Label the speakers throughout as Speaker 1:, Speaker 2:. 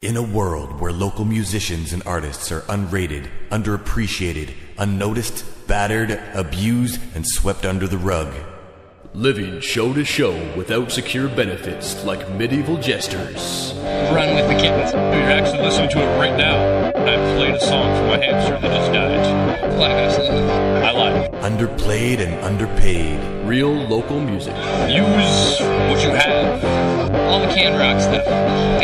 Speaker 1: In a world where local musicians and artists are unrated, underappreciated, unnoticed, battered, abused, and swept under the rug.
Speaker 2: Living show to show without secure benefits like medieval jesters.
Speaker 3: Run with the kittens.
Speaker 4: You're actually listening to it right now. I played a song for my hamster that just died.
Speaker 3: Class.
Speaker 4: I lied.
Speaker 1: Underplayed and underpaid.
Speaker 2: Real local music.
Speaker 4: Use what you have.
Speaker 3: All the can rock stuff.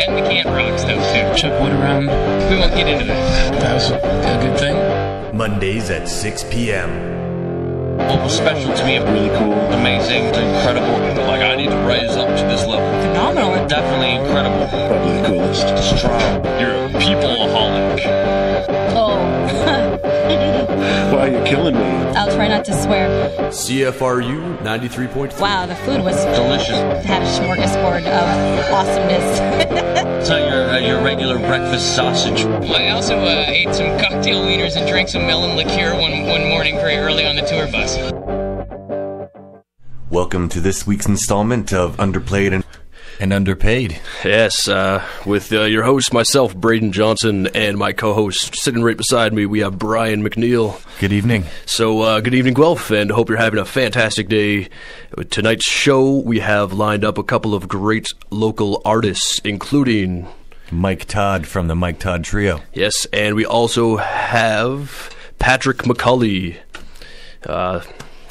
Speaker 3: And the can't rock stuff too.
Speaker 4: Chuck wood around.
Speaker 3: We won't get into that.
Speaker 4: That's a good thing.
Speaker 1: Mondays at 6 p.m.
Speaker 4: What was special to me, really cool, amazing, incredible. Like, I need to rise up to this level.
Speaker 3: Phenomenal.
Speaker 4: Definitely incredible.
Speaker 5: Probably the coolest.
Speaker 4: Strong. You're a people-aholic.
Speaker 6: Oh.
Speaker 5: Wow, you're killing me.
Speaker 6: I'll try not to swear.
Speaker 2: CFRU 93.3.
Speaker 6: Wow, the food was
Speaker 4: Delicious.
Speaker 6: had a smorgasbord of awesomeness.
Speaker 4: It's not your regular breakfast sausage.
Speaker 3: I also ate some cocktail wieners and drank some melon liqueur one morning very early on the tour bus.
Speaker 1: Welcome to this week's installment of Underplayed and Underpaid.
Speaker 2: Yes, with your host, myself, Braden Johnson, and my co-host sitting right beside me, we have Brian McNeil.
Speaker 1: Good evening.
Speaker 2: So, good evening, Guelph, and hope you're having a fantastic day. With tonight's show, we have lined up a couple of great local artists, including
Speaker 1: Mike Todd from the Mike Todd Trio.
Speaker 2: Yes, and we also have Patrick McCauley.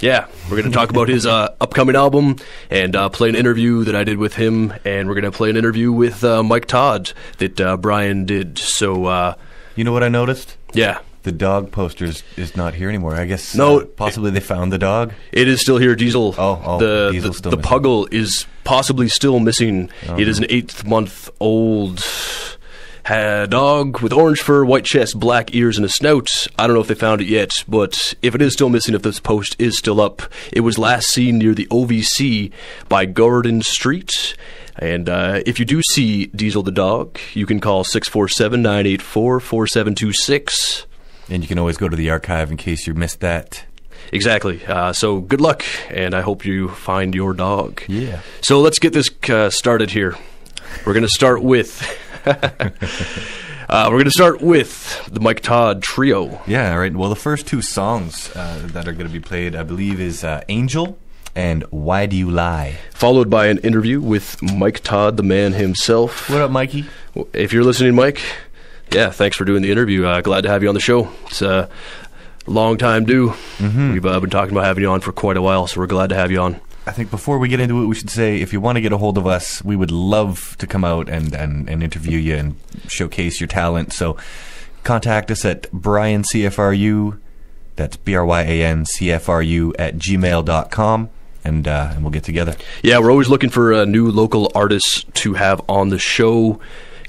Speaker 2: Yeah, we're going to talk about his upcoming album and play an interview that I did with him, and we're going to play an interview with Mike Todd that Brian did. So,
Speaker 1: You know what I noticed?
Speaker 2: yeah.
Speaker 1: The dog poster is not here anymore. I guess
Speaker 2: No,
Speaker 1: possibly they found the dog.
Speaker 2: It is still here, Diesel.
Speaker 1: Diesel's still
Speaker 2: the
Speaker 1: missing.
Speaker 2: Puggle is possibly still missing. It is an 8-month-old dog with orange fur, white chest, black ears, and a snout. I don't know if they found it yet, but if it is still missing, if this post is still up, it was last seen near the OVC by Gordon Street. And if you do see Diesel the dog, you can call 647-984-4726.
Speaker 1: And you can always go to the archive in case you missed that.
Speaker 2: Exactly. So good luck, and I hope you find your dog.
Speaker 1: Yeah.
Speaker 2: So let's get this started here. We're going to start with the Mike Todd Trio.
Speaker 1: Yeah, right. Well, the first two songs that are going to be played, I believe, is Angel and Why Do You Lie?
Speaker 2: Followed by an interview with Mike Todd, the man himself.
Speaker 1: What up, Mikey?
Speaker 2: If you're listening, Mike, yeah, thanks for doing the interview. Glad to have you on the show. It's a long time due. Mm-hmm. We've been talking about having you on for quite a while, so we're glad to have you on.
Speaker 1: I think before we get into it, we should say if you want to get a hold of us, we would love to come out and interview you and showcase your talent. So contact us at Brian CFRU, that's BRYAN CFRU @gmail.com, and we'll get together.
Speaker 2: Yeah, we're always looking for new local artists to have on the show.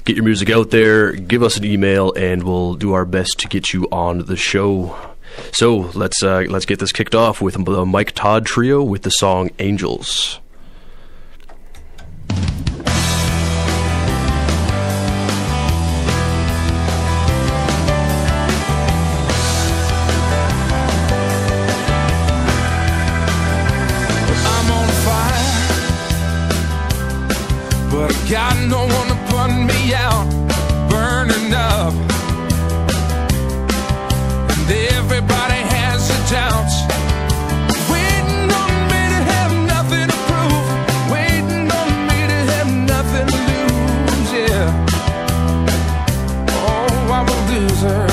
Speaker 2: Get your music out there, give us an email, and we'll do our best to get you on the show. So let's get this kicked off with the Mike Todd Trio with the song Angels.
Speaker 7: I'm on fire, but I got no one to put me out, burning up. And everybody has their doubts, waiting on me to have nothing to prove, waiting on me to have nothing to lose, yeah. Oh, I'm a loser.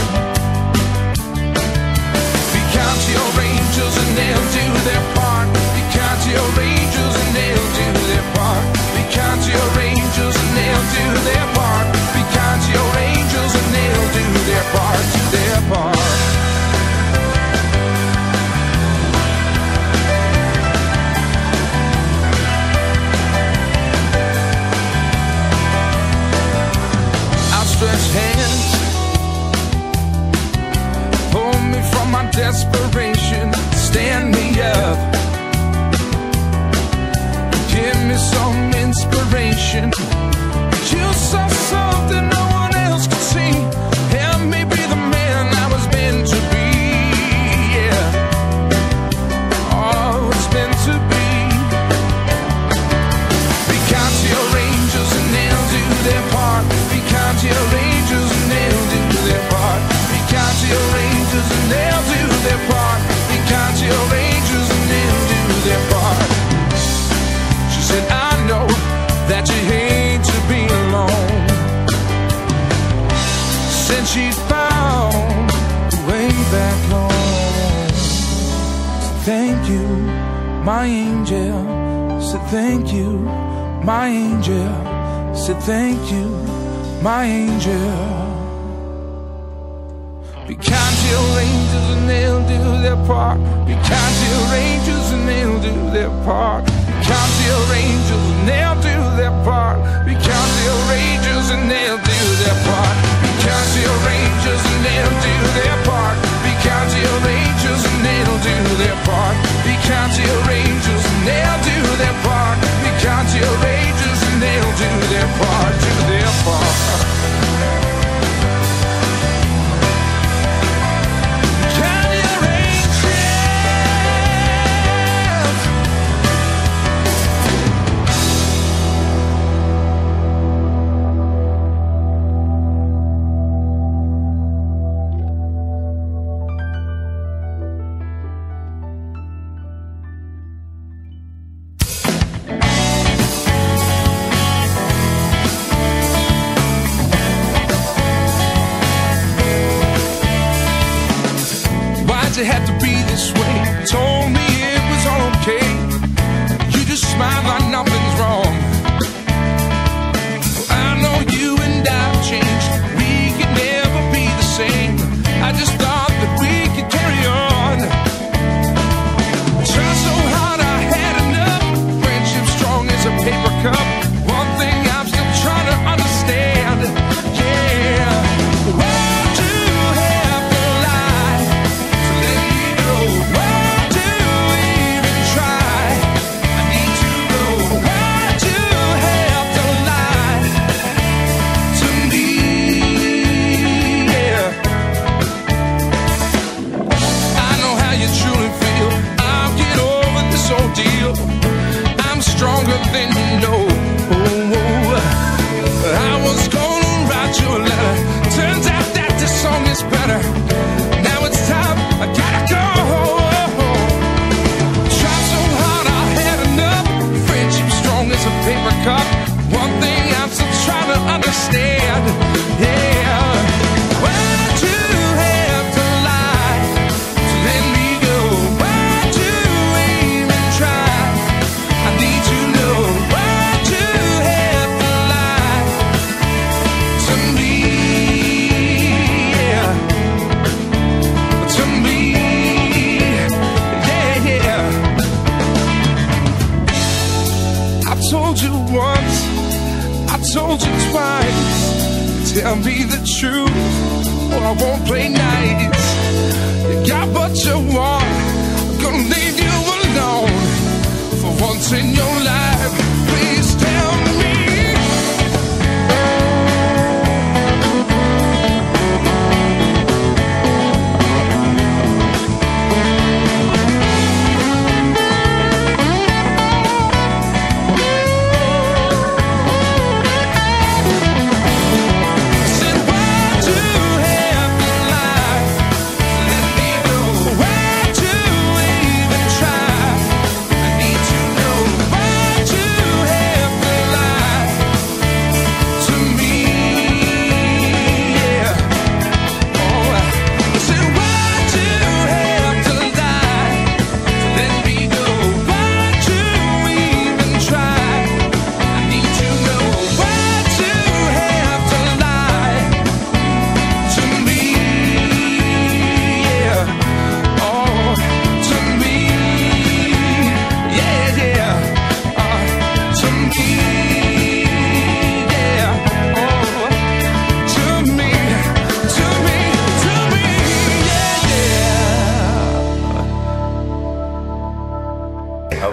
Speaker 7: Because your angels and they'll do their part. Because your angels and they'll do their part. Because your angels and they'll do their part. Because your angels and they'll do their part. Do their part. Outstretched hands pull me from my desperation, stand me up, give me some inspiration. You saw something no one else could see. Help me be the man I was meant to be, yeah. Oh, it's meant to be. Because your angels and they'll do their part. Because your she's found the way back home. So thank you, my angel. So thank you, my angel. So thank you, my angel. Be kind to your angels and they'll do their part. Be kind to your angels and they'll do their part. Be kind to your angels and they'll do their part. Be kind to your angels and they'll do their part. Be kind to your angels and they'll do their part. Be kind to your angels and they'll do their part. Be kind to your angels and they'll do their part. Be kind to your angels and they'll do their part. Do their part. It had to be this way. Told me it was all okay. You just smile like nothing's wrong. Well, I know you and I've changed. We could never be the same. I just thought that we could carry on. I tried so hard, I had enough. Friendship strong as a paper cup. One thing I'm still trying to understand. Yeah. Why do you have to lie? Why do we even try? I need to know. Why do you have to lie to me? Yeah. I know how you truly feel. I'll get over this ordeal. I'm stronger than you know. I was gonna write you a letter. Turns out that this song is better. Now it's time. I gotta go. As a paper cup. One thing I'm still trying to understand. Yeah. Why do you have to lie to let me go? Why do you even try? I need to know. Why do you have to lie to me? Yeah. To me. Yeah, yeah. I told you once, I told you twice. Tell me the truth, or I won't play nice. You got what you want, I'm gonna leave you alone. For once in your life, please tell me.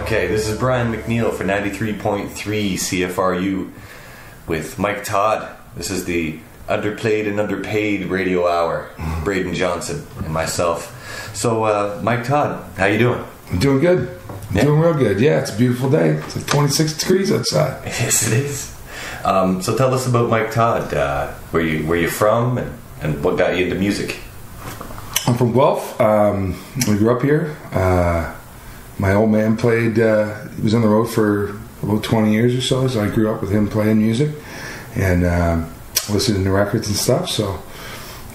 Speaker 1: Okay, this is Brian McNeil for 93.3 CFRU with Mike Todd. This is the Underplayed and Underpaid radio hour. Braden Johnson and myself. So, Mike Todd, how you doing?
Speaker 8: I'm doing good. I'm doing real good. Yeah, it's a beautiful day. It's like 26 degrees outside.
Speaker 1: Yes, it is. So tell us about Mike Todd. Where you from and what got you into music?
Speaker 8: I'm from Guelph. We grew up here. My old man played, he was on the road for about 20 years or so I grew up with him playing music and listening to records and stuff. So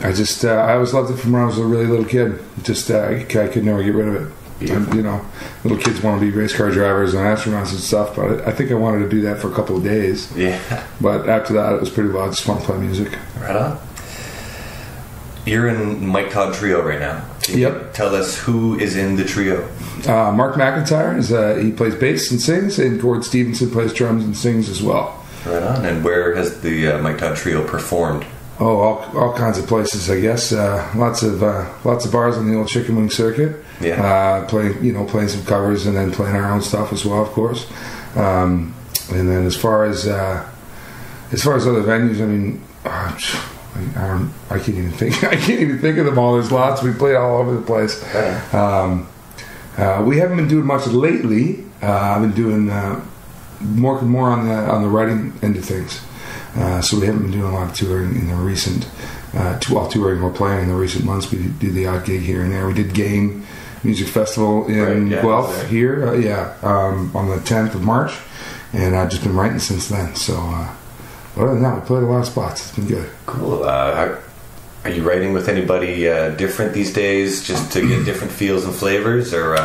Speaker 8: I always loved it from when I was a really little kid. I could never get rid of it. You know, little kids want to be race car drivers and astronauts and stuff, but I think I wanted to do that for a couple of days.
Speaker 1: Yeah.
Speaker 8: But after that, it was pretty wild. I just want to play music.
Speaker 1: Right on. You're in Mike Todd Trio right now. Can you tell us who is in the trio?
Speaker 8: Mark McIntyre, he plays bass and sings, and Gord Stevenson plays drums and sings as well.
Speaker 1: Right on. And where has the Mike Todd Trio performed?
Speaker 8: Oh, all kinds of places, I guess. Lots of bars on the old chicken wing circuit.
Speaker 1: Yeah.
Speaker 8: Playing some covers and then playing our own stuff as well, of course. And then as far as other venues, I mean, I can't even think. I can't even think of them all. There's lots. We played all over the place. We haven't been doing much lately. I've been doing more on the writing end of things. So we haven't been doing a lot of touring in the recent. Touring or playing in the recent months. We do the odd gig here and there. We did Game Music Festival in Guelph here. On the 10th of March, and I've just been writing since then. So. Other than that, we played a lot of spots. It's been good.
Speaker 1: Cool. Are you writing with anybody different these days, just to get different feels and flavors, or?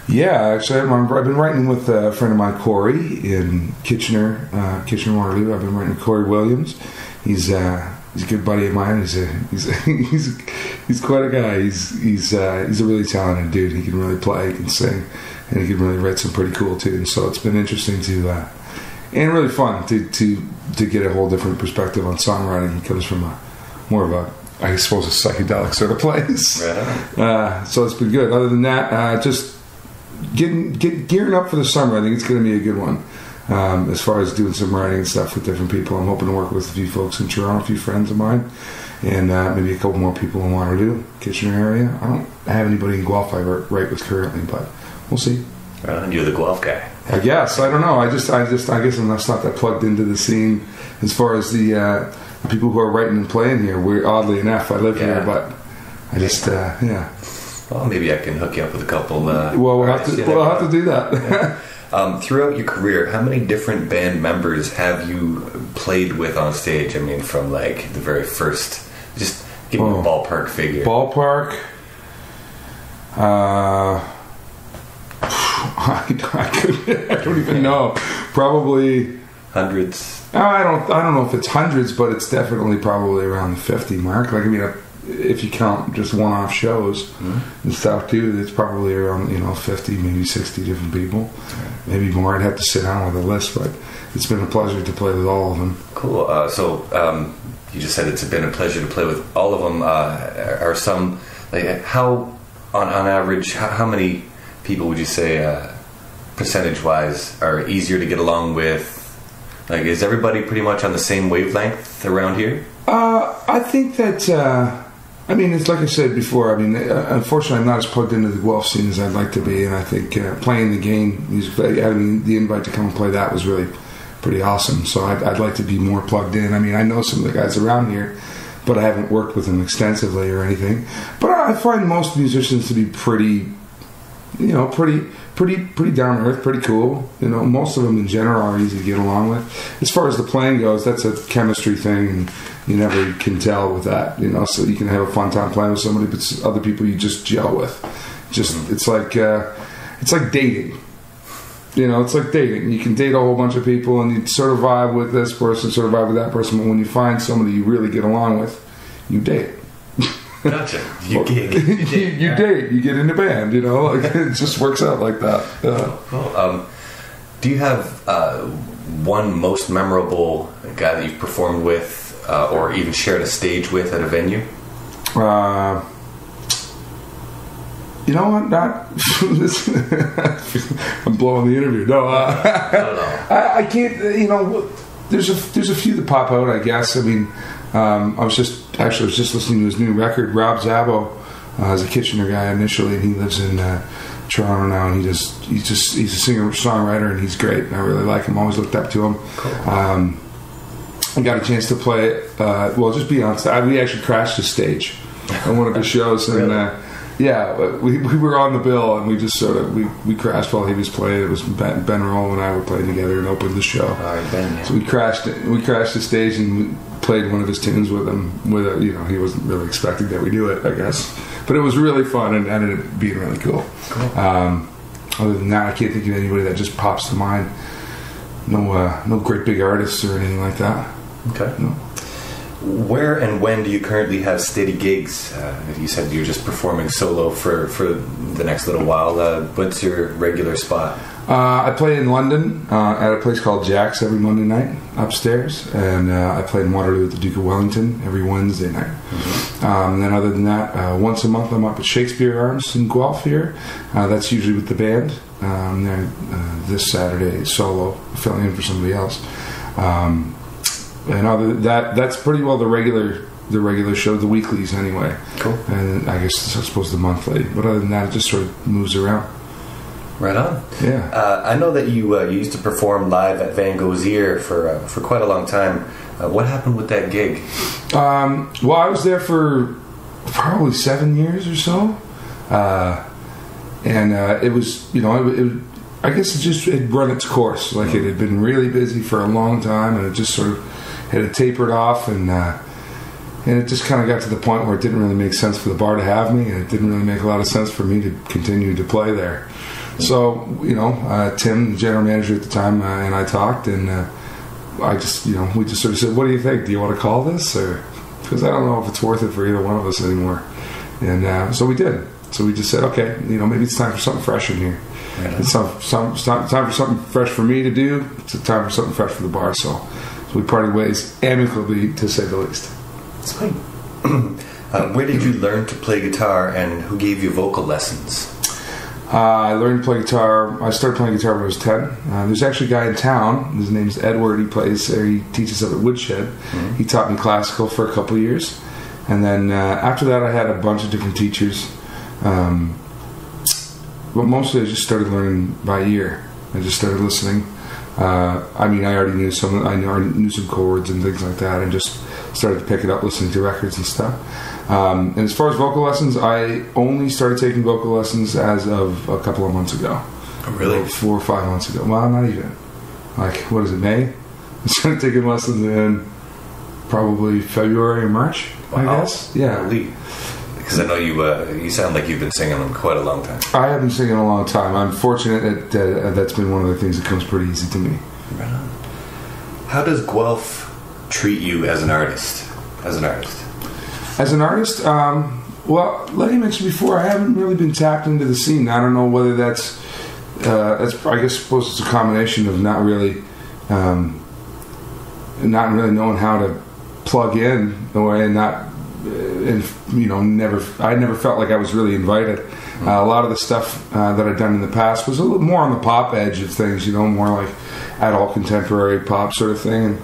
Speaker 8: Yeah, actually, I've been writing with a friend of mine, Corey, in Kitchener, Waterloo. I've been writing with Corey Williams. He's a good buddy of mine. He's quite a guy. He's a really talented dude. He can really play, he can sing, and he can really write some pretty cool tunes. So it's been interesting to. And really fun to get a whole different perspective on songwriting. He comes from more of a, I suppose, a psychedelic sort of place. Right. So it's been good. Other than that, just gearing up for the summer. I think it's going to be a good one. As far as doing some writing and stuff with different people, I'm hoping to work with a few folks in Toronto, a few friends of mine, and maybe a couple more people in Waterloo, Kitchener area. I don't have anybody in Guelph I write with currently, but we'll see.
Speaker 1: And you're the Guelph guy.
Speaker 8: I guess. I don't know. I guess I'm not that plugged into the scene as far as the people who are writing and playing here. We're oddly enough, I live here, but I just
Speaker 1: Well, maybe I can hook you up with a couple.
Speaker 8: We'll have to do that.
Speaker 1: Yeah. Throughout your career, how many different band members have you played with on stage? I mean, from like the very first. Just give me a ballpark figure.
Speaker 8: Ballpark. I don't even know. Probably
Speaker 1: hundreds.
Speaker 8: I don't know if it's hundreds, but it's definitely probably around the 50 mark. Like, I mean, if you count just one-off shows and stuff too, it's probably around 50, maybe 60 different people, maybe more. I'd have to sit down with a list, but it's been a pleasure to play with all of them.
Speaker 1: Cool. So you just said it's been a pleasure to play with all of them. Are some how on average how many people would you say percentage-wise are easier to get along with? Like, is everybody pretty much on the same wavelength around here?
Speaker 8: I think that I mean, it's like I said before. I mean, unfortunately, I'm not as plugged into the Guelph scene as I'd like to be, and I think playing the Game music, having the invite to come and play that was really pretty awesome. So I'd like to be more plugged in. I mean, I know some of the guys around here, but I haven't worked with them extensively or anything. But I find most musicians to be pretty down to earth, pretty cool. Most of them in general are easy to get along with. As far as the playing goes, that's a chemistry thing, and you never can tell with that. So you can have a fun time playing with somebody, but other people you just gel with. It's like dating. It's like dating. You can date a whole bunch of people, and you sort of vibe with this person, sort of vibe with that person. But when you find somebody you really get along with, you date.
Speaker 1: Gotcha. You gig.
Speaker 8: You date. You get in a band. It just works out like that.
Speaker 1: Cool. Do you have one most memorable guy that you've performed with, or even shared a stage with at a venue?
Speaker 8: You know what? I'm blowing the interview. No, I can't. There's a few that pop out, I guess. I mean, I was just listening to his new record. Rob Zabo is a Kitchener guy initially, and he lives in Toronto now. And he's a singer songwriter, and he's great. And I really like him. Always looked up to him. Cool. I got a chance to play. Just be honest. We actually crashed the stage on one of his shows, and.
Speaker 1: Really?
Speaker 8: We were on the bill, and we just sort of we crashed while he was playing. It was Ben Roll and I were playing together and opened the show.
Speaker 1: Ben, yeah.
Speaker 8: So we crashed the stage and played one of his tunes with him. He wasn't really expecting that we do it, I guess, but it was really fun and ended up being really cool. Other than that, I can't think of anybody that just pops to mind. No great big artists or anything like that.
Speaker 1: Okay.
Speaker 8: No.
Speaker 1: Where and when do you currently have steady gigs? You said you're just performing solo for the next little while. What's your regular spot?
Speaker 8: I play in London at a place called Jack's every Monday night upstairs, and I play in Waterloo at the Duke of Wellington every Wednesday night. And then other than that, once a month I'm up at Shakespeare Arms in Guelph here. That's usually with the band. This Saturday solo, filling in for somebody else. And other than that, that's pretty well the regular show, the weeklies anyway.
Speaker 1: Cool.
Speaker 8: And I guess I suppose the monthly. But other than that, it just sort of moves around.
Speaker 1: Right on.
Speaker 8: Yeah.
Speaker 1: I know that you used to perform live at Van Gogh's Ear for quite a long time. What happened with that gig?
Speaker 8: Well, I was there for probably 7 years or so. And it was, I guess it had run its course. Like it had been really busy for a long time, and it just sort of had tapered off, and it just kind of got to the point where it didn't really make sense for the bar to have me, and it didn't really make a lot of sense for me to continue to play there. So, Tim, the general manager at the time, and I talked, and I just, we just sort of said, "What do you think? Do you want to call this?" Because I don't know if it's worth it for either one of us anymore. And so we did. So we just said, okay, maybe it's time for something fresh in here. Right. It's time for something fresh for me to do. It's time for something fresh for the bar. So we parted ways amicably, to say the least.
Speaker 1: Sweet. Where did you learn to play guitar, and who gave you vocal lessons?
Speaker 8: I learned to play guitar. I started playing guitar when I was 10. There's actually a guy in town. His name's Edward. He teaches up at Woodshed. Mm-hmm. He taught me classical for a couple of years. And then after that, I had a bunch of different teachers. But mostly I just started learning by ear. I just started listening. I already knew some. I already knew some chords and things like that, and just started to pick it up, listening to records and stuff. And as far as vocal lessons, I only started taking vocal lessons as of a couple of months ago.
Speaker 1: Oh, really?
Speaker 8: 4 or 5 months ago. Well, not even. What is it, May? I started taking lessons in probably February or March, I guess. Yeah.
Speaker 1: Because I know you sound like you've been singing them quite a long time. I
Speaker 8: have been singing a long time. I'm fortunate that that's been one of the things that comes pretty easy to me.
Speaker 1: Right on. How does Guelph treat you as an artist? As an artist, well, like I mentioned before, I haven't really been tapped into the scene. I don't know whether that's I suppose it's a combination of not really knowing how to plug in and not. I never felt like I was really invited. A lot of the stuff that I'd done in the past was a little more on the pop edge of things, more like adult contemporary pop sort of thing. And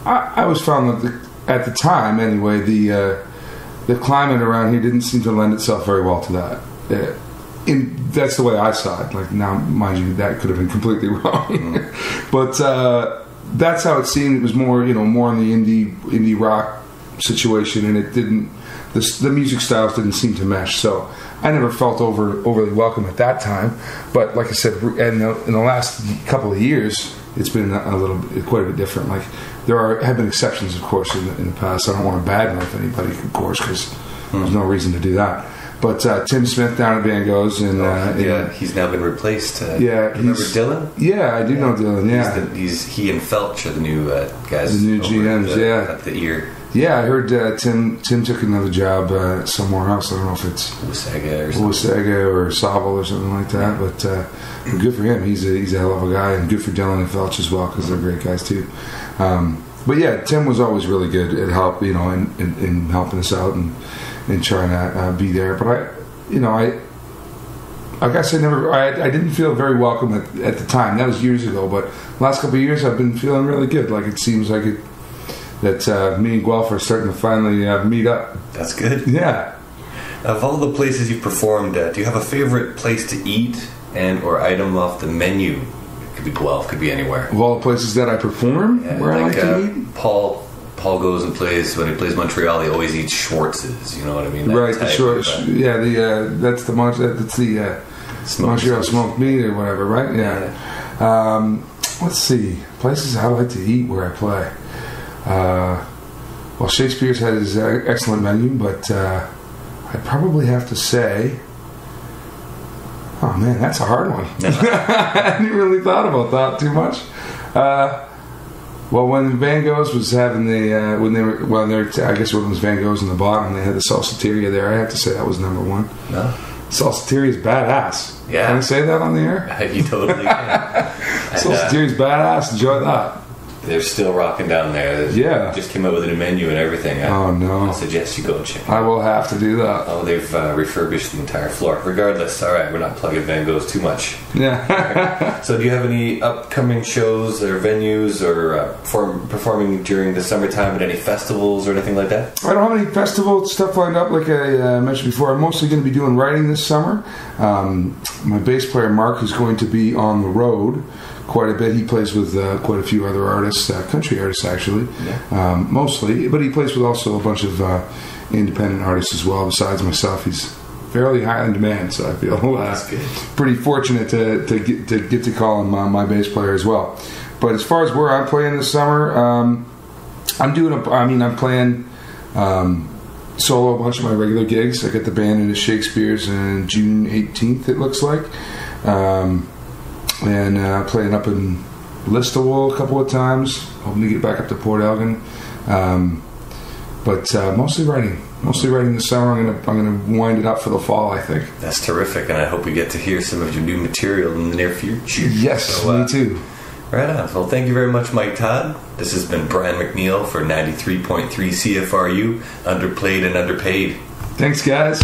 Speaker 1: I always found that at the time, anyway, the climate around here didn't seem to lend itself very well to that. That's the way I saw it. Like now, mind you, that could have been completely wrong, but that's how it seemed. It was more, more in the indie rock situation, and it didn't. The music styles didn't seem to mesh, so I never felt overly welcome at that time. But like I said, in the last couple of years, it's been quite a bit different. Like have been exceptions, of course, in the past. I don't want to badmouth anybody, of course, because there's no reason to do that. But Tim Smith down at Van Gogh's, and he's now been replaced.
Speaker 8: Remember
Speaker 1: Dylan?
Speaker 8: Yeah, I do know Dylan. Yeah,
Speaker 1: he and Felch are the new guys.
Speaker 8: The new GMs.
Speaker 1: At the ear.
Speaker 8: Yeah, I heard Tim took another job somewhere else. I don't know if it's Wasaga or Saville or something like that. But good for him. He's a hell of a guy, and good for Dylan and Felch as well, because they're great guys too. But yeah, Tim was always really good at help, in helping us out and trying to be there. But I guess I didn't feel very welcome at the time. That was years ago. But the last couple of years, I've been feeling really good. Like it seems like that me and Guelph are starting to finally meet up.
Speaker 1: That's good.
Speaker 8: Yeah.
Speaker 1: Of all the places you've performed at, do you have a favorite place to eat or item off the menu? It could be Guelph, could be anywhere.
Speaker 8: Of all the places that I perform, where I like to eat?
Speaker 1: Paul goes and plays, when he plays Montreal, he always eats Schwartz's, you know what I mean?
Speaker 8: Right, the Schwartz. Yeah, that's the Montreal smoked meat or whatever, right? Yeah. Let's see. Places I like to eat where I play. Well, Shakespeare's had his excellent menu, but I'd probably have to say, oh man, that's a hard one. I hadn't really thought about that too much. Well, when Van Gogh's was having the I guess when it was Van Gogh's in the bottom, they had the salsateria there. I have to say that was number one.
Speaker 1: No,
Speaker 8: salsateria is badass.
Speaker 1: Yeah,
Speaker 8: can I say that on the air?
Speaker 1: You totally can.
Speaker 8: Salsateria is badass. Enjoy that.
Speaker 1: They're still rocking down there.
Speaker 8: Yeah.
Speaker 1: Just came out with a new menu and everything.
Speaker 8: Oh, no.
Speaker 1: I suggest you go and check it out.
Speaker 8: I will have to do that.
Speaker 1: Oh, they've refurbished the entire floor. Regardless, all right, we're not plugging Van Gogh's too much.
Speaker 8: Yeah.
Speaker 1: So do you have any upcoming shows or venues or performing during the summertime at any festivals or anything like that?
Speaker 8: I don't have any festival stuff lined up like I mentioned before. I'm mostly going to be doing writing this summer. My bass player, Mark, is going to be on the road quite a bit. He plays with quite a few other artists, country artists actually, mostly, but he plays with also a bunch of independent artists as well. Besides myself, he's fairly high in demand, so I feel pretty fortunate to get to call him my bass player as well. But as far as where I'm playing this summer, I'm playing solo a bunch of my regular gigs. I got the band into Shakespeare's on June 18th, it looks like. And playing up in Listowel a couple of times, hoping to get back up to Port Elgin, but mostly writing this summer. I'm gonna wind it up for the fall, I think.
Speaker 1: That's terrific, and I hope we get to hear some of your new material in the near future.
Speaker 8: Yes, so, me too.
Speaker 1: Right on. Well, thank you very much, Mike Todd. This has been Brian McNeil for 93.3 CFRU, Underplayed and Underpaid.
Speaker 8: Thanks, guys.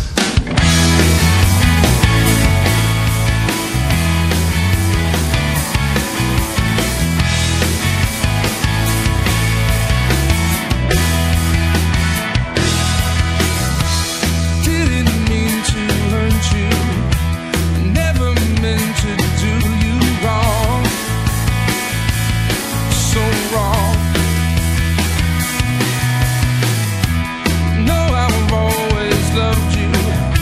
Speaker 7: Loved you.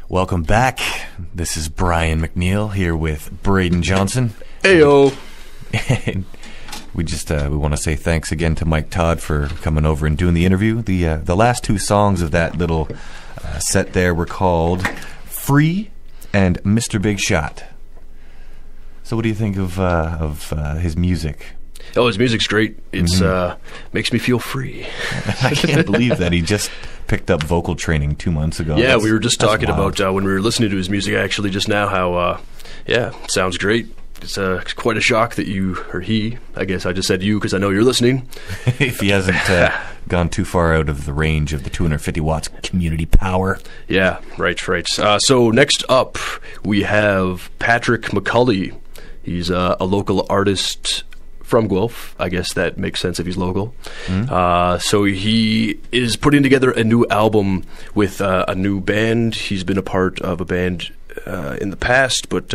Speaker 1: Welcome back. This is Brian McNeil here with Braden Johnson.
Speaker 2: Heyo.
Speaker 1: And we just we want to say thanks again to Mike Todd for coming over and doing the interview. The last two songs of that little set there were called "Free" and "Mr. Big Shot." So, what do you think of his music?
Speaker 2: Oh, his music's great. It's makes me feel free.
Speaker 1: I can't believe that he just picked up vocal training 2 months ago.
Speaker 2: Yeah, we were just talking
Speaker 1: wild.
Speaker 2: about when we were listening to his music actually just now how sounds great. It's quite a shock that you, or he, I guess I just said you because I know you're listening.
Speaker 1: If he hasn't gone too far out of the range of the 250 watts community power.
Speaker 2: Yeah, right. So next up, we have Patrick McCauley. He's a local artist from Guelph. I guess that makes sense if he's local. So he is putting together a new album with a new band. He's been a part of a band in the past, but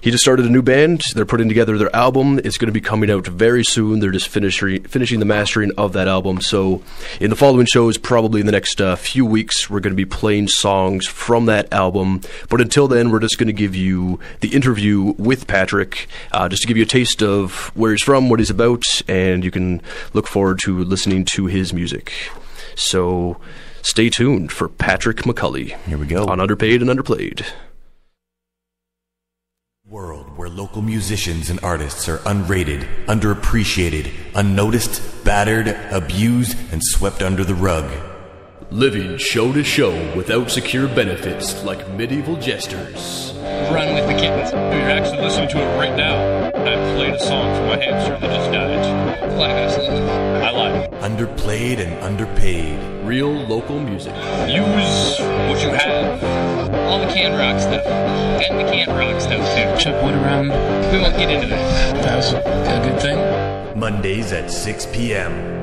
Speaker 2: he just started a new band. They're putting together their album. It's going to be coming out very soon. They're just finishing the mastering of that album. So in the following shows, probably in the next few weeks, we're going to be playing songs from that album. But until then, we're just going to give you the interview with Patrick, just to give you a taste of where he's from, what he's about, and you can look forward to listening to his music. So stay tuned for Patrick McCauley.
Speaker 1: Here we go.
Speaker 2: On Underpaid and Underplayed.
Speaker 1: World where local musicians and artists are unrated, underappreciated, unnoticed, battered, abused, and swept under the rug.
Speaker 2: Living show to show without secure benefits like medieval jesters.
Speaker 3: Run with the kittens.
Speaker 4: You're actually listening to it right now. I played a song for my hamster that just died.
Speaker 3: Class.
Speaker 4: I lied.
Speaker 1: Underplayed and underpaid.
Speaker 2: Real local music.
Speaker 4: Use what you have.
Speaker 3: All the canned rock stuff. And the canned rock stuff, too.
Speaker 4: Chuck wood around.
Speaker 3: We won't get into that.
Speaker 4: That's a good thing.
Speaker 1: Mondays at 6 p.m.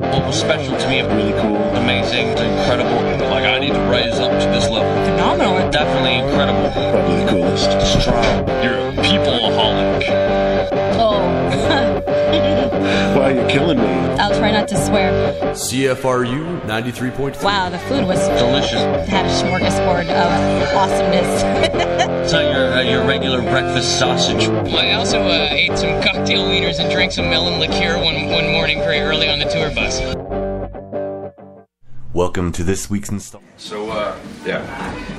Speaker 4: What was special to me, really cool, amazing, incredible. Like, I need to rise up to this level.
Speaker 6: Phenomenal.
Speaker 4: Definitely incredible.
Speaker 5: Probably the coolest.
Speaker 4: Strong. You're a people-aholic.
Speaker 6: Oh.
Speaker 5: Why are you killing me?
Speaker 6: I'll try not to swear.
Speaker 2: CFRU 93.3.
Speaker 6: Wow, the food was
Speaker 4: Delicious.
Speaker 6: had a smorgasbord of awesomeness.
Speaker 4: It's not your regular breakfast sausage.
Speaker 3: I also ate some cocktail wieners and drank some melon liqueur one morning very early on the tour bus.
Speaker 1: Welcome to this week's installment.
Speaker 2: So,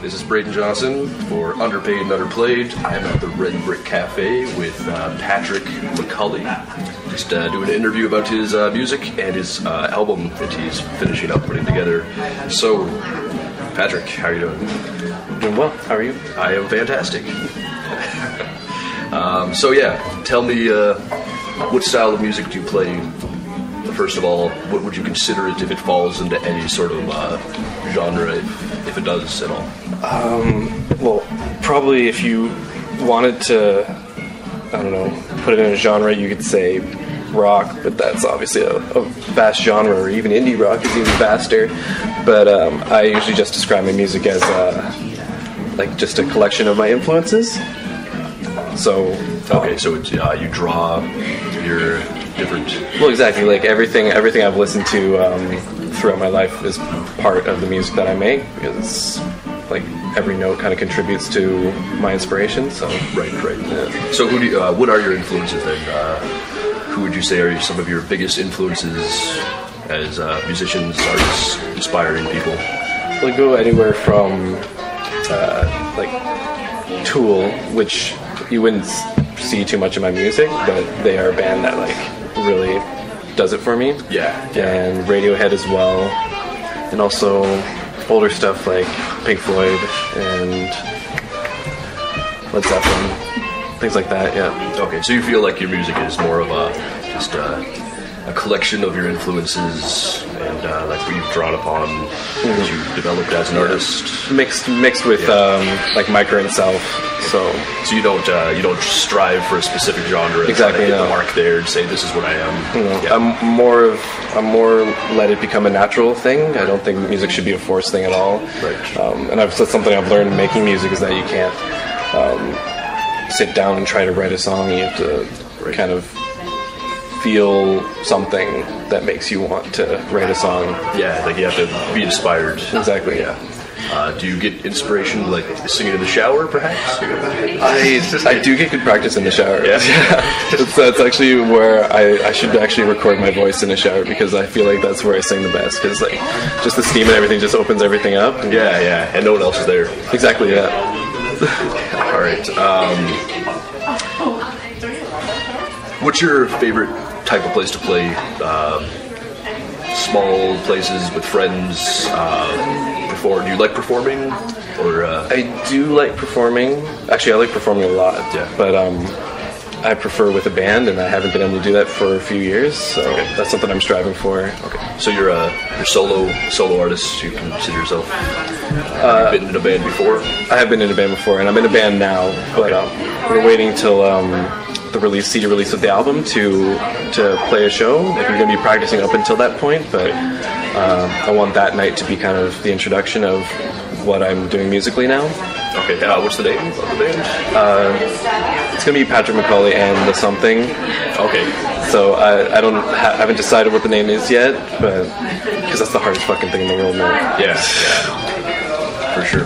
Speaker 2: this is Braden Johnson for Underpaid and Underplayed. I'm at the Red Brick Cafe with Patrick McCauley. Just doing an interview about his music and his album that he's finishing up putting together. So, Patrick, how are you doing?
Speaker 9: Doing well. How are you?
Speaker 2: I am fantastic. Tell me what style of music do you play? First of all, what would you consider it if it falls into any sort of genre, if it does at all?
Speaker 9: Well, probably if you wanted to, I don't know, put it in a genre, you could say rock, but that's obviously a vast genre, or even indie rock is even vaster. But I usually just describe my music as just a collection of my influences. So
Speaker 2: it's you draw your different.
Speaker 9: Well, exactly. Like everything I've listened to throughout my life is part of the music that I make, because like every note kind of contributes to my inspiration. So
Speaker 2: right. Yeah. So who do you, what are your influences then? Who would you say are some of your biggest influences as musicians, artists, inspiring people?
Speaker 9: We'll go anywhere from Tool, which you wouldn't see too much of my music, but they are a band that really does it for me.
Speaker 2: Yeah.
Speaker 9: And Radiohead as well, and also older stuff like Pink Floyd and Led Zeppelin, things like that. Yeah.
Speaker 2: Okay, so you feel like your music is more of a collection of your influences and what you've drawn upon as you developed as an artist,
Speaker 9: mixed with Micro and Self. So
Speaker 2: you don't strive for a specific genre.
Speaker 9: Exactly.
Speaker 2: Hit the mark there and say this is what I am.
Speaker 9: Yeah. I'm more let it become a natural thing. I don't think music should be a forced thing at all.
Speaker 2: Right.
Speaker 9: And that's something I've learned making music, is that you can't sit down and try to write a song. You have to kind of feel something that makes you want to write a song.
Speaker 2: Yeah, like you have to be inspired.
Speaker 9: Exactly.
Speaker 2: Yeah.
Speaker 10: Do you get inspiration like singing in the shower, perhaps?
Speaker 9: I do get good practice in the shower.
Speaker 10: Yeah.
Speaker 9: That's actually where I should actually record my voice in the shower, because I feel like that's where I sing the best, because like just the steam and everything just opens everything up.
Speaker 10: Yeah, and no one else is there.
Speaker 9: Exactly, yeah.
Speaker 10: All right. What's your favorite type of place to play? Small places with friends. Do you like performing? Or
Speaker 9: I do like performing. Actually, I like performing a lot.
Speaker 10: Yeah.
Speaker 9: But I prefer with a band, and I haven't been able to do that for a few years. So that's something I'm striving for.
Speaker 10: Okay. So you're solo artist. You consider yourself? Have you been in a band before?
Speaker 9: I have been in a band before, and I'm in a band now. But we're waiting till the CD release of the album to play a show. Like, we're going to be practicing up until that point, but I want that night to be kind of the introduction of what I'm doing musically now.
Speaker 10: Okay, what's the name of the band?
Speaker 9: It's going to be Patrick McCauley and The Something.
Speaker 10: Okay.
Speaker 9: So I haven't decided what the name is yet, but because that's the hardest fucking thing in the world, man.
Speaker 10: Yeah, for sure.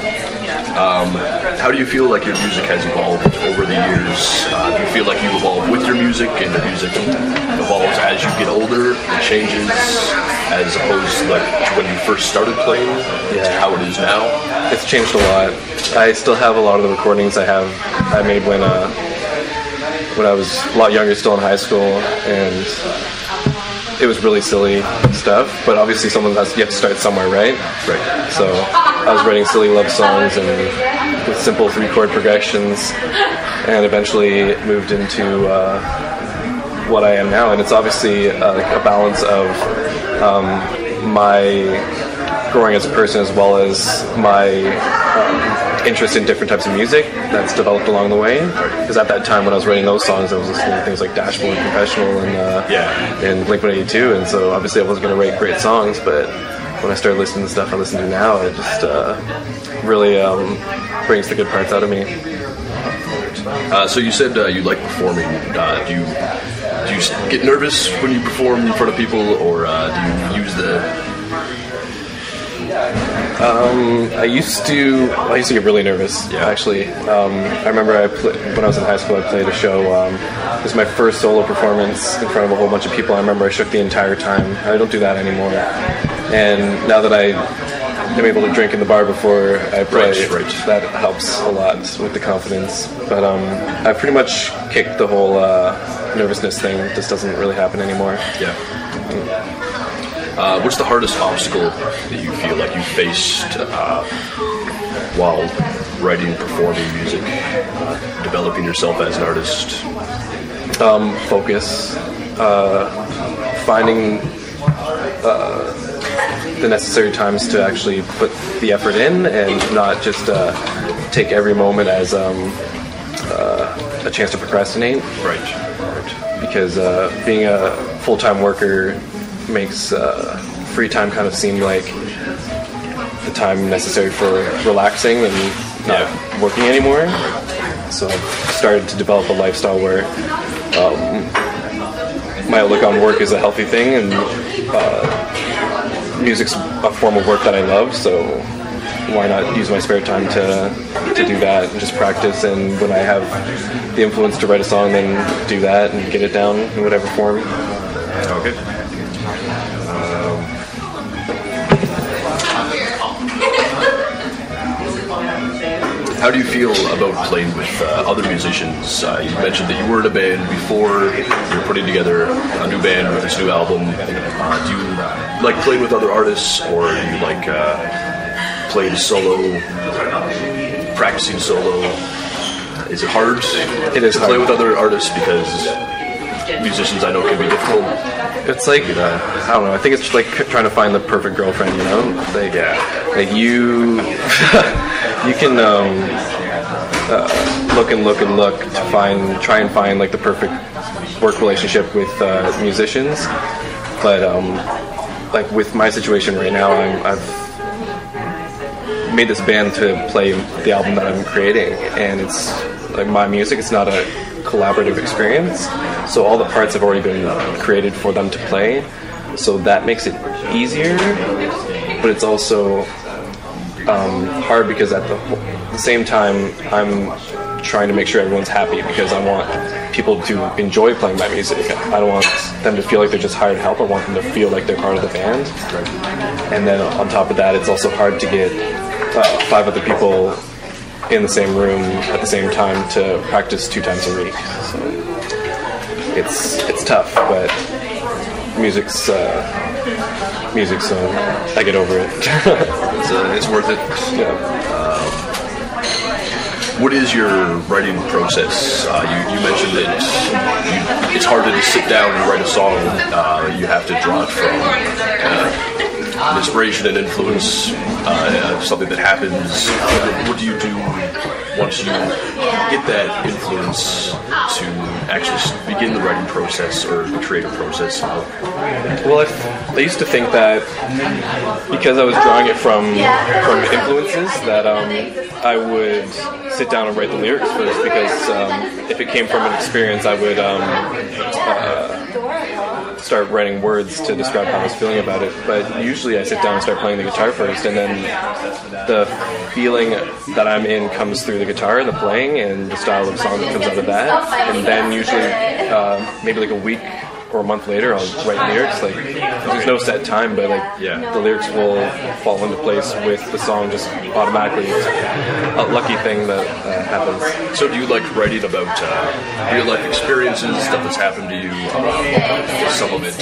Speaker 10: How do you feel like your music has evolved over the years? Do you feel like you evolve with your music, and the music evolves as you get older and changes, as opposed to like when you first started playing to how it is now?
Speaker 9: It's changed a lot. I still have a lot of the recordings I made when I was a lot younger, still in high school, and it was really silly stuff. But obviously, you have to start somewhere, right?
Speaker 10: Right.
Speaker 9: So I was writing silly love songs and with simple 3-chord progressions, and eventually moved into what I am now. And it's obviously like a balance of my growing as a person, as well as my interest in different types of music that's developed along the way. Because at that time when I was writing those songs, I was listening to things like Dashboard Professional and Blink-182, and so obviously I wasn't going to write great songs, but when I started listening to stuff I listen to now, it just really brings the good parts out of me.
Speaker 10: So you said you like performing. Do you get nervous when you perform in front of people, or do you use the...
Speaker 9: I used to get really nervous, actually. I remember when I was in high school, I played a show. It was my first solo performance in front of a whole bunch of people. I remember I shook the entire time. I don't do that anymore. And now that I'm able to drink in the bar before I play, that helps a lot with the confidence. But I've pretty much kicked the whole nervousness thing. It just doesn't really happen anymore.
Speaker 10: Yeah. What's the hardest obstacle that you feel like you faced while writing and performing music, developing yourself as an artist?
Speaker 9: Focus. Finding the necessary times to actually put the effort in, and not just take every moment as a chance to procrastinate.
Speaker 10: Right.
Speaker 9: Because being a full-time worker makes free time kind of seem like the time necessary for relaxing and not working anymore. So I've started to develop a lifestyle where my outlook on work is a healthy thing, and music's a form of work that I love, so why not use my spare time to do that and just practice, and when I have the influence to write a song, then do that and get it down in whatever form.
Speaker 10: Okay. How do you feel about playing with other musicians? You mentioned that you were in a band before. You're putting together a new band with this new album. Do you like playing with other artists, or do you like playing solo, practicing solo? Is it hard?
Speaker 9: It is
Speaker 10: to
Speaker 9: hard.
Speaker 10: Play with other artists, because musicians I know can be difficult.
Speaker 9: It's like, I don't know, I think it's like trying to find the perfect girlfriend, you know? Like you can look to try and find like the perfect work relationship with musicians, but like with my situation right now, I've made this band to play the album that I'm creating, and it's like my music. It's not a collaborative experience, so all the parts have already been created for them to play, so that makes it easier, but it's also hard because at the same time I'm trying to make sure everyone's happy, because I want people to enjoy playing my music. I don't want them to feel like they're just hired help. I want them to feel like they're part of the band. And then on top of that, it's also hard to get 5 other people in the same room at the same time to practice 2 times a week. So it's tough, but music's so I get over it.
Speaker 10: It's worth it.
Speaker 9: Yeah.
Speaker 10: What is your writing process? You mentioned that it's hard to just sit down and write a song. You have to draw it from an inspiration and influence, something that happens. What do you do once you get that influence to actually begin the writing process or the creative process?
Speaker 9: Well, I used to think that because I was drawing it from influences, that I would sit down and write the lyrics first, because if it came from an experience, I would start writing words to describe how I was feeling about it. But usually I sit down and start playing the guitar first, and then the feeling that I'm in comes through the guitar, the playing, and the style of song that comes out of that. And then usually maybe like a week or a month later, I'll write lyrics. Like, there's no set time, but the lyrics will fall into place with the song just automatically. It's a lucky thing that happens.
Speaker 10: So do you like writing about real life experiences, stuff that's happened to you? Some of it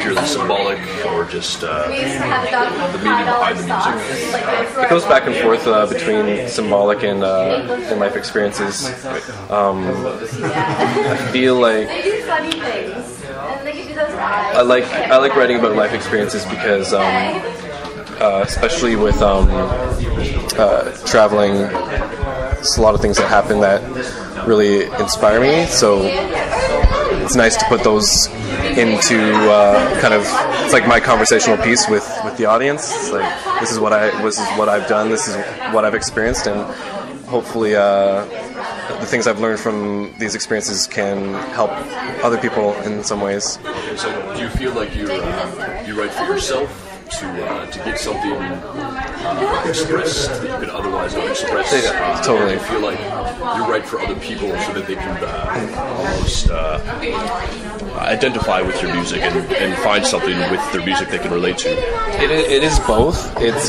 Speaker 10: purely symbolic, or just the meaning behind the music?
Speaker 9: It goes back and forth between symbolic and life experiences. I feel like I like writing about life experiences because, especially with traveling, there's a lot of things that happen that really inspire me. So it's nice to put those into it's like my conversational piece with the audience. It's like, this is what I've done, this is what I've experienced, and hopefully the things I've learned from these experiences can help other people in some ways.
Speaker 10: So do you feel like you write for yourself to get something expressed that you could otherwise not express?
Speaker 9: Totally.
Speaker 10: Do you feel like you write for other people so that they can almost identify with your music and find something with their music they can relate to?
Speaker 9: It is both. It's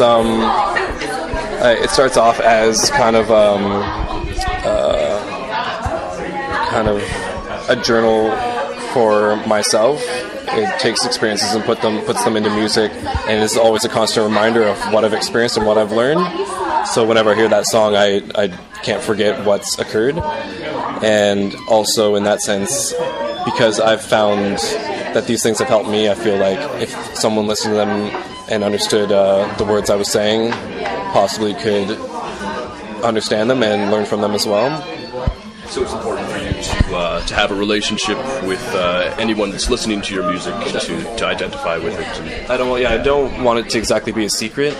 Speaker 9: it starts off as kind of a journal for myself. It takes experiences and puts them into music, and it's always a constant reminder of what I've experienced and what I've learned. So whenever I hear that song, I can't forget what's occurred. And also in that sense, because I've found that these things have helped me, I feel like if someone listened to them and understood the words I was saying, possibly could understand them and learn from them as well.
Speaker 10: So it's important for you to have a relationship with anyone that's listening to your music to identify with it.
Speaker 9: I don't want it to exactly be a secret.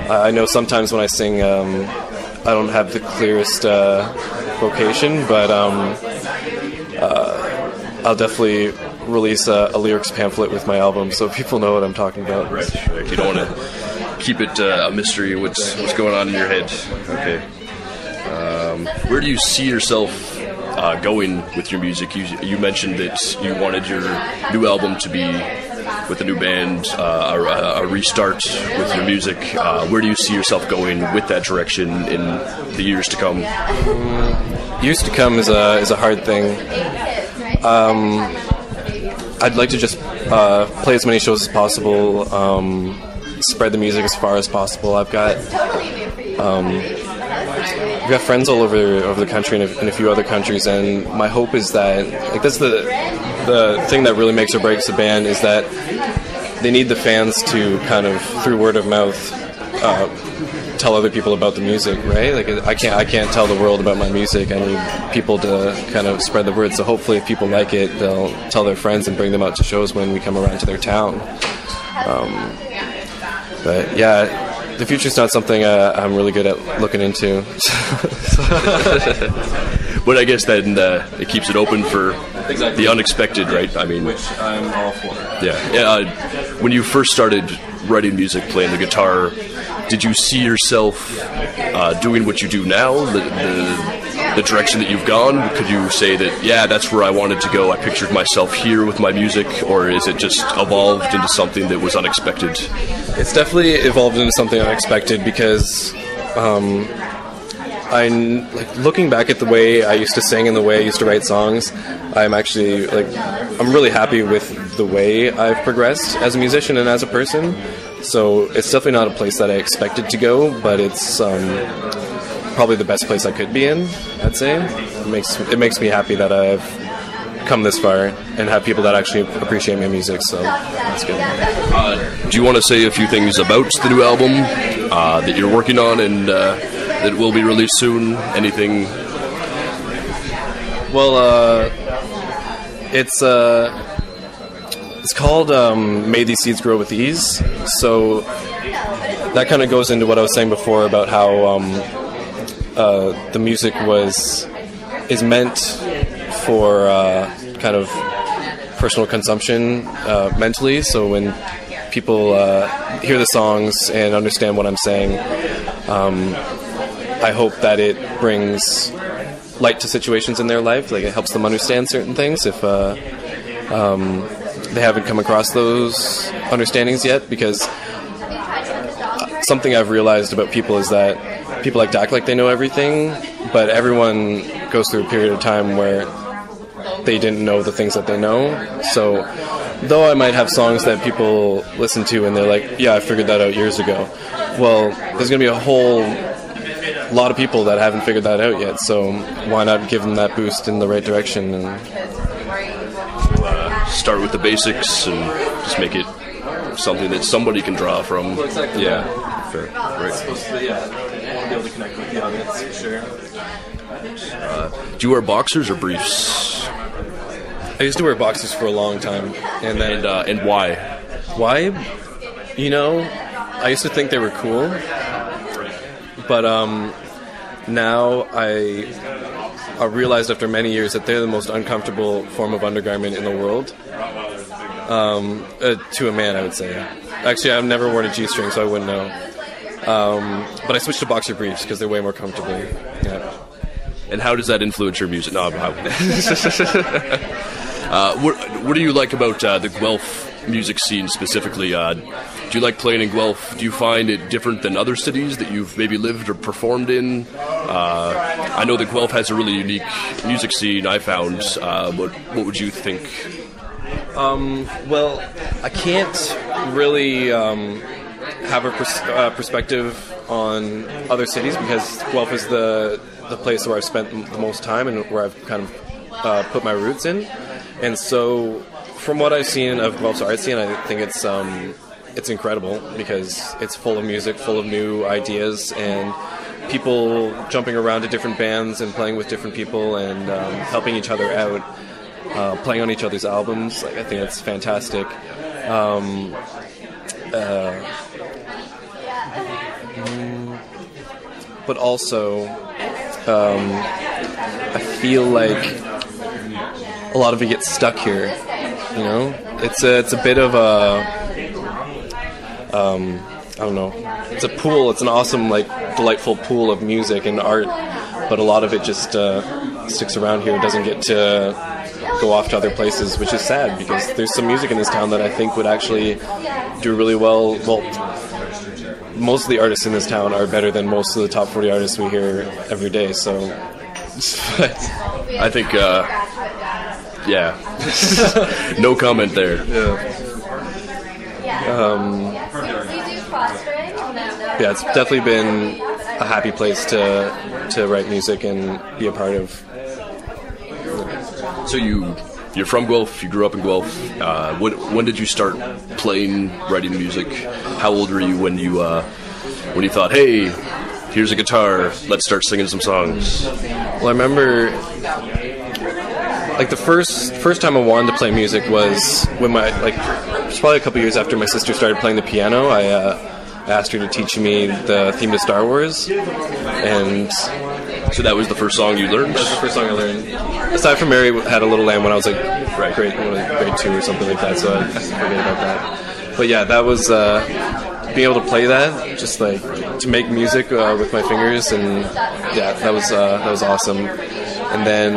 Speaker 9: I know sometimes when I sing, I don't have the clearest vocation, but I'll definitely release a lyrics pamphlet with my album so people know what I'm talking about.
Speaker 10: Right. You don't want to keep it a mystery what's going on in your head. Okay. Where do you see yourself going with your music? You mentioned that you wanted your new album to be with a new band, a restart with your music. Where do you see yourself going with that direction in the years to come?
Speaker 9: Years to come is a hard thing. I'd like to just play as many shows as possible, spread the music as far as possible. I've got friends all over the country and a few other countries, and my hope is that, like, that's the thing that really makes or breaks a band, is that they need the fans to kind of, through word of mouth, tell other people about the music, right? Like, I can't tell the world about my music. I need people to kind of spread the word. So hopefully, if people like it, they'll tell their friends and bring them out to shows when we come around to their town. But yeah. The future's not something I'm really good at looking into.
Speaker 10: But I guess then it keeps it open for the unexpected, right? I mean,
Speaker 9: which I'm all for.
Speaker 10: Yeah. When you first started writing music, playing the guitar, did you see yourself doing what you do now? The direction that you've gone? Could you say that, yeah, that's where I wanted to go? I pictured myself here with my music, or is it just evolved into something that was unexpected?
Speaker 9: It's definitely evolved into something unexpected because I'm looking back at the way I used to sing and the way I used to write songs. I'm actually I'm really happy with the way I've progressed as a musician and as a person. So it's definitely not a place that I expected to go, but it's probably the best place I could be in, I'd say. It makes me happy that I've come this far and have people that actually appreciate my music, so that's good.
Speaker 10: Do you want to say a few things about the new album that you're working on and that will be released soon? Anything?
Speaker 9: Well, it's called May These Seeds Grow With Ease, so that kind of goes into what I was saying before about how the music is meant for kind of personal consumption mentally, so when people hear the songs and understand what I'm saying, I hope that it brings light to situations in their life, like it helps them understand certain things if they haven't come across those understandings yet, because something I've realized about people is that people like to act like they know everything, but everyone goes through a period of time where they didn't know the things that they know. So though I might have songs that people listen to and they're like, yeah, I figured that out years ago, well, there's going to be a whole lot of people that haven't figured that out yet, so why not give them that boost in the right direction and
Speaker 10: start with the basics and just make it something that somebody can draw from.
Speaker 9: Exactly.
Speaker 10: Yeah, fair. Right.
Speaker 9: Yeah, be able to connect with the audience, for sure.
Speaker 10: Do you wear boxers or briefs?
Speaker 9: I used to wear boxers for a long time, and then
Speaker 10: and why?
Speaker 9: Why? You know, I used to think they were cool, but now I realized after many years that they're the most uncomfortable form of undergarment in the world. To a man, I would say. Actually, I've never worn a G-string, so I wouldn't know. But I switched to boxer briefs because they're way more comfortable. Yeah.
Speaker 10: And how does that influence your music? No, what do you like about the Guelph music scene specifically? Do you like playing in Guelph? Do you find it different than other cities that you've maybe lived or performed in? I know that Guelph has a really unique music scene, I found. What would you think?
Speaker 9: Well, I can't really have a perspective on other cities because Guelph is the place where I've spent the most time and where I've kind of put my roots in. And so, from what I've seen of Guelph's art scene, I think it's incredible because it's full of music, full of new ideas, and people jumping around to different bands and playing with different people and helping each other out. Playing on each other's albums, I think it's fantastic. But also, I feel like a lot of it gets stuck here. You know, it's a bit of a I don't know. It's a pool. It's an awesome, delightful pool of music and art, but a lot of it just sticks around here. It doesn't get to go off to other places, which is sad because there's some music in this town that I think would actually do really well. Well, most of the artists in this town are better than most of the top 40 artists we hear every day, so
Speaker 10: I think yeah. No comment there.
Speaker 9: Yeah, it's definitely been a happy place to write music and be a part of.
Speaker 10: So you're from Guelph. You grew up in Guelph. When did you start playing, writing music? How old were you when you thought, hey, here's a guitar, let's start singing some songs?
Speaker 9: Well, I remember, the first time I wanted to play music was when it was probably a couple years after my sister started playing the piano. I asked her to teach me the theme to Star Wars, and
Speaker 10: so that was the first song you learned?
Speaker 9: That was the first song I learned. Aside from Mary Had a Little Lamb when I was grade 2 or something like that, so I forget about that. But yeah, that was being able to play that, just like to make music with my fingers, and yeah, that was awesome. And then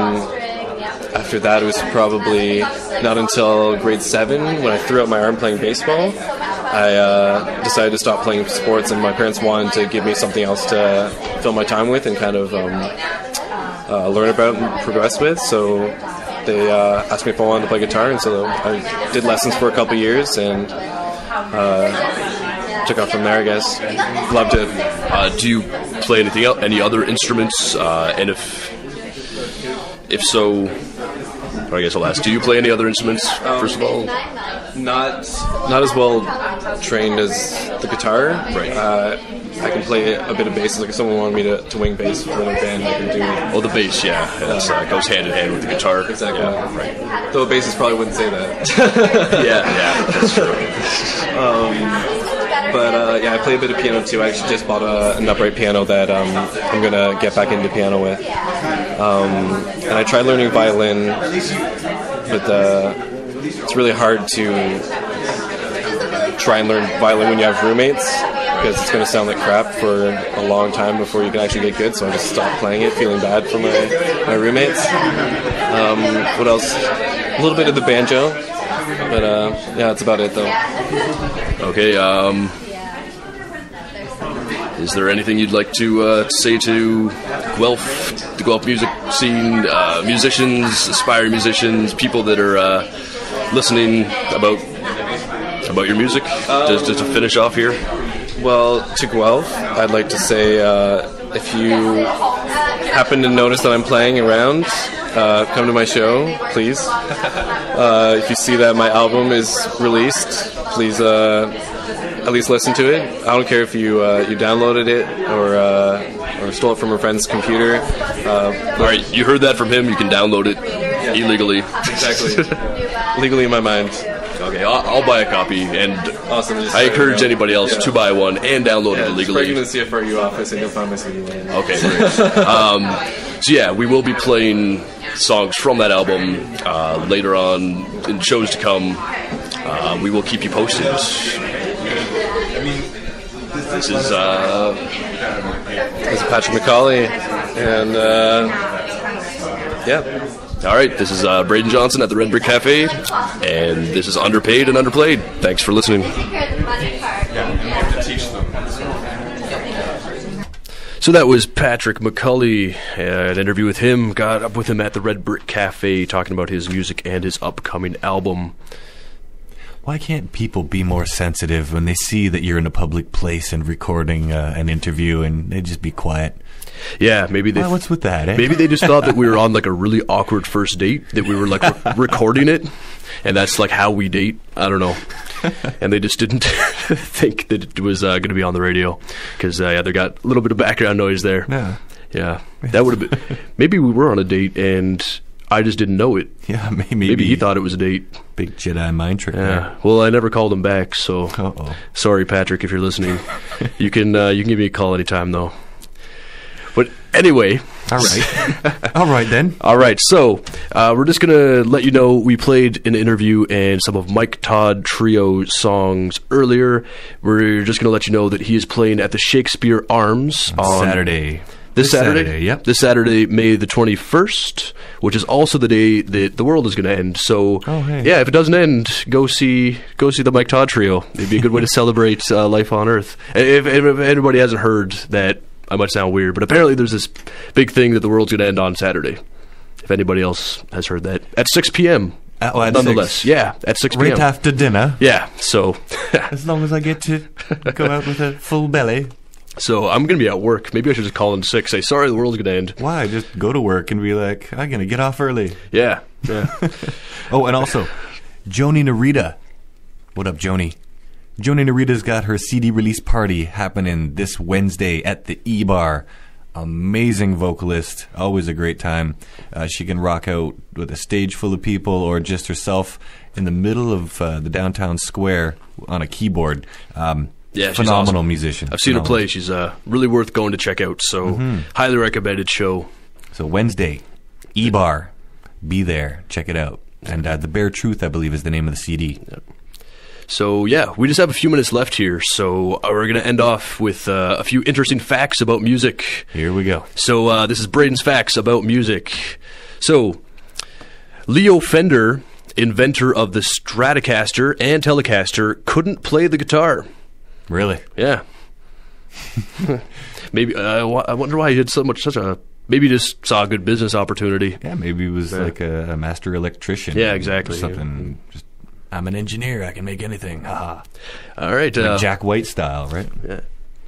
Speaker 9: after that, it was probably not until grade 7 when I threw out my arm playing baseball. I decided to stop playing sports, and my parents wanted to give me something else to fill my time with and kind of learn about and progress with. So they asked me if I wanted to play guitar, and so I did lessons for a couple years and took off from there, I guess. Loved it.
Speaker 10: Do you play anything else? Any other instruments? And if so, I guess I'll ask. Do you play any other instruments? First of all,
Speaker 9: not as well trained as the guitar.
Speaker 10: Right.
Speaker 9: I can play a bit of bass. Like if someone wanted me to wing bass for their band, I can do it.
Speaker 10: Oh, the bass, yeah. That goes hand in hand with the guitar.
Speaker 9: Exactly.
Speaker 10: Yeah, right.
Speaker 9: Though a bassist probably wouldn't say that.
Speaker 10: yeah, that's true.
Speaker 9: But I play a bit of piano too. I actually just bought an upright piano that I'm gonna get back into piano with. And I tried learning violin, but it's really hard to try and learn violin when you have roommates, because it's going to sound like crap for a long time before you can actually get good. So I just stopped playing it, feeling bad for my roommates. What else? A little bit of the banjo, but yeah, that's about it though.
Speaker 10: Okay. Is there anything you'd like to say to Guelph, the Guelph music scene, musicians, aspiring musicians, people that are listening about your music? Just to finish off here.
Speaker 9: Well, to Guelph, I'd like to say if you happen to notice that I'm playing around, come to my show, please. If you see that my album is released, please at least listen to it. I don't care if you downloaded it or stole it from a friend's computer.
Speaker 10: All right, you heard that from him. You can download it illegally.
Speaker 9: Exactly. Legally in my mind.
Speaker 10: Okay, I'll buy a copy, and
Speaker 9: awesome.
Speaker 10: I encourage anybody else to buy one and download it illegally.
Speaker 9: Break into the CFRU office and you'll find my CD.
Speaker 10: Okay, great. So yeah, we will be playing songs from that album later on in shows to come. We will keep you posted. This is
Speaker 9: Patrick McCauley, and yeah.
Speaker 10: All right, this is Braden Johnson at the Red Brick Cafe, and this is Underpaid and Underplayed. Thanks for listening. So that was Patrick McCauley. An interview with him. Got up with him at the Red Brick Cafe, talking about his music and his upcoming album.
Speaker 1: Why can't people be more sensitive when they see that you're in a public place and recording an interview, and they just be quiet?
Speaker 10: Yeah, maybe they.
Speaker 1: What's with that?
Speaker 10: Maybe they just thought that we were on like a really awkward first date, that we were like recording it, and that's like how we date. I don't know, and they just didn't think that it was going to be on the radio, because they got a little bit of background noise there. Yeah, that would have been. Maybe we were on a date and I just didn't know it.
Speaker 1: Yeah, maybe
Speaker 10: he thought it was a date.
Speaker 1: Big Jedi mind trick.
Speaker 10: Yeah. Well, I never called him back, so sorry, Patrick, if you're listening. You can give me a call anytime, though. But anyway.
Speaker 1: All right. All right, then.
Speaker 10: All right, so we're just going to let you know we played an interview and some of Mike Todd Trio songs earlier. We're just going to let you know that he is playing at the Shakespeare Arms on
Speaker 1: Saturday.
Speaker 10: This Saturday?
Speaker 1: Yep.
Speaker 10: This Saturday, May the 21st, which is also the day that the world is going to end. So, yeah, if it doesn't end, go see the Mike Todd Trio. It'd be a good way to celebrate life on Earth. If anybody hasn't heard that, I might sound weird, but apparently there's this big thing that the world's going to end on Saturday. If anybody else has heard that. At 6 p.m., nonetheless.
Speaker 1: 6.
Speaker 10: Yeah, at 6 p.m.
Speaker 1: Right after dinner.
Speaker 10: Yeah, so.
Speaker 1: As long as I get to go out with a full belly.
Speaker 10: So I'm going to be at work. Maybe I should just call in sick, say, sorry, the world's going to end.
Speaker 1: Why? Just go to work and be like, I'm going to get off early.
Speaker 10: Yeah.
Speaker 1: Oh, and also, Joni Narita. What up, Joni? Joni Narita's got her CD release party happening this Wednesday at the E-Bar. Amazing vocalist. Always a great time. She can rock out with a stage full of people or just herself in the middle of the downtown square on a keyboard.
Speaker 10: Yeah, she's
Speaker 1: phenomenal
Speaker 10: awesome.
Speaker 1: Musician.
Speaker 10: I've seen her play. She's really worth going to check out. So highly recommended show.
Speaker 1: So Wednesday, E-Bar. Be there. Check it out. And The Bare Truth, I believe, is the name of the CD.
Speaker 10: Yep.
Speaker 2: So, yeah, we just have a few minutes left here, so we're going to end off with a few interesting facts about music.
Speaker 1: Here we go.
Speaker 2: So, this is Braden's Facts about music. So, Leo Fender, inventor of the Stratocaster and Telecaster, couldn't play the guitar.
Speaker 1: Really?
Speaker 2: Yeah. Maybe, I wonder why he had such a... Maybe he just saw a good business opportunity.
Speaker 1: Yeah, maybe he was like a master electrician.
Speaker 2: Yeah, exactly.
Speaker 1: Or something. Just, I'm an engineer. I can make anything. Haha.
Speaker 2: All right.
Speaker 1: Like Jack White style, right?
Speaker 2: Yeah.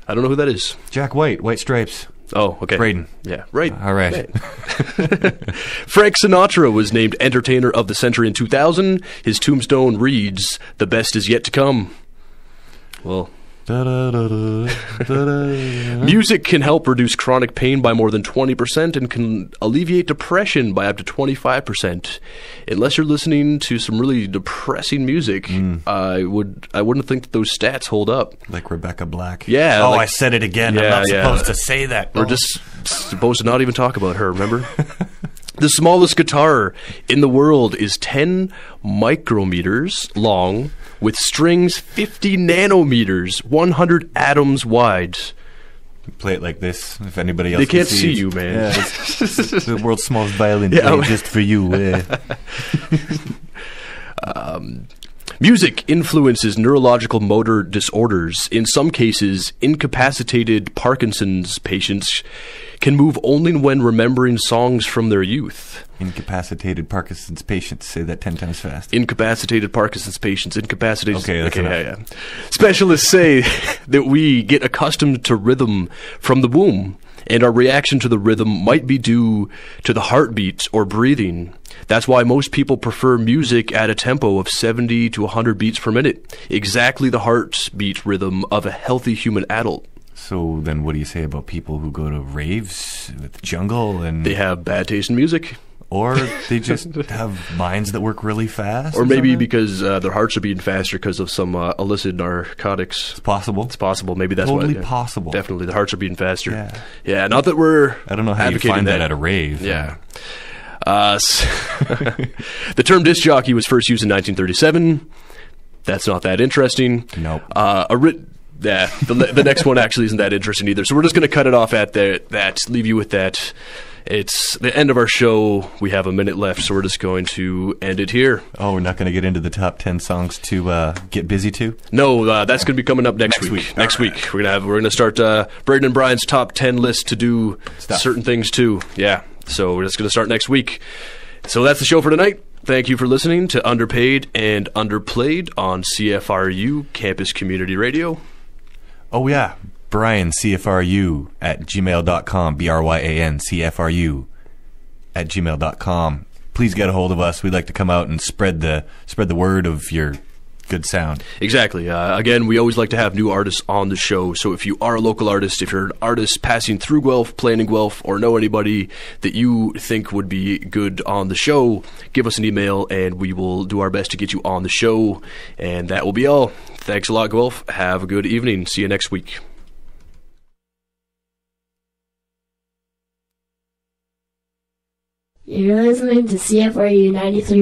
Speaker 2: I don't know who that is.
Speaker 1: Jack White, White Stripes.
Speaker 2: Oh, okay.
Speaker 1: Braden.
Speaker 2: Yeah, right.
Speaker 1: All right.
Speaker 2: Frank Sinatra was named Entertainer of the Century in 2000. His tombstone reads, "The best is yet to come." Well... Music can help reduce chronic pain by more than 20% and can alleviate depression by up to 25%. Unless you're listening to some really depressing music, I wouldn't think that those stats hold up.
Speaker 1: Like Rebecca Black.
Speaker 2: Yeah.
Speaker 1: Oh,
Speaker 2: like,
Speaker 1: I said it again. I'm not supposed to say that.
Speaker 2: We're just supposed to not even talk about her, remember? The smallest guitar in the world is 10 micrometers long, with strings 50 nanometers, 100 atoms wide.
Speaker 1: Play it like this, if anybody else
Speaker 2: They can't
Speaker 1: can
Speaker 2: see you, man.
Speaker 1: Yeah, it's the world's smallest violin,
Speaker 2: Yeah.
Speaker 1: just for you.
Speaker 2: Music influences neurological motor disorders. In some cases, incapacitated Parkinson's patients can move only when remembering songs from their youth.
Speaker 1: Incapacitated Parkinson's patients. Say that 10 times fast.
Speaker 2: Incapacitated Parkinson's patients. Incapacitated...
Speaker 1: Okay, that's enough.
Speaker 2: Yeah. Specialists say that we get accustomed to rhythm from the womb, and our reaction to the rhythm might be due to the heartbeat or breathing. That's why most people prefer music at a tempo of 70 to 100 beats per minute, exactly the heartbeat rhythm of a healthy human adult.
Speaker 1: So then what do you say about people who go to raves with jungle and...
Speaker 2: They have bad taste in music.
Speaker 1: Or they just have minds that work really fast?
Speaker 2: Or maybe because their hearts are beating faster because of some illicit narcotics.
Speaker 1: It's possible.
Speaker 2: It's possible. Maybe that's
Speaker 1: totally
Speaker 2: what...
Speaker 1: possible.
Speaker 2: Definitely. The hearts are beating faster.
Speaker 1: Yeah.
Speaker 2: Yeah, not that we're
Speaker 1: I don't know how you find that at a rave.
Speaker 2: Yeah. The term disc jockey was first used in 1937. That's not that interesting.
Speaker 1: Nope.
Speaker 2: The next one actually isn't that interesting either. So we're just going to cut it off at that. Leave you with that. It's the end of our show. We have a minute left, so we're just going to end it here.
Speaker 1: Oh, we're not going to get into the top 10 songs to get busy to?
Speaker 2: No, that's going to be coming up next week. Next week, we're going to start Braden and Brian's top 10 list to do certain things too. Yeah, so we're just going to start next week. So that's the show for tonight. Thank you for listening to Underpaid and Underplayed on CFRU Campus Community Radio.
Speaker 1: Oh, yeah. Brian, CFRU at gmail.com. BRYAN, CFRU at gmail.com. Please get a hold of us. We'd like to come out and spread the word of your good sound.
Speaker 2: Exactly. Again, we always like to have new artists on the show. So if you are a local artist, if you're an artist passing through Guelph, playing in Guelph, or know anybody that you think would be good on the show, give us an email and we will do our best to get you on the show. And that will be all. Thanks a lot, Guelph. Have a good evening. See you next week.
Speaker 11: You're listening to CFRU 93.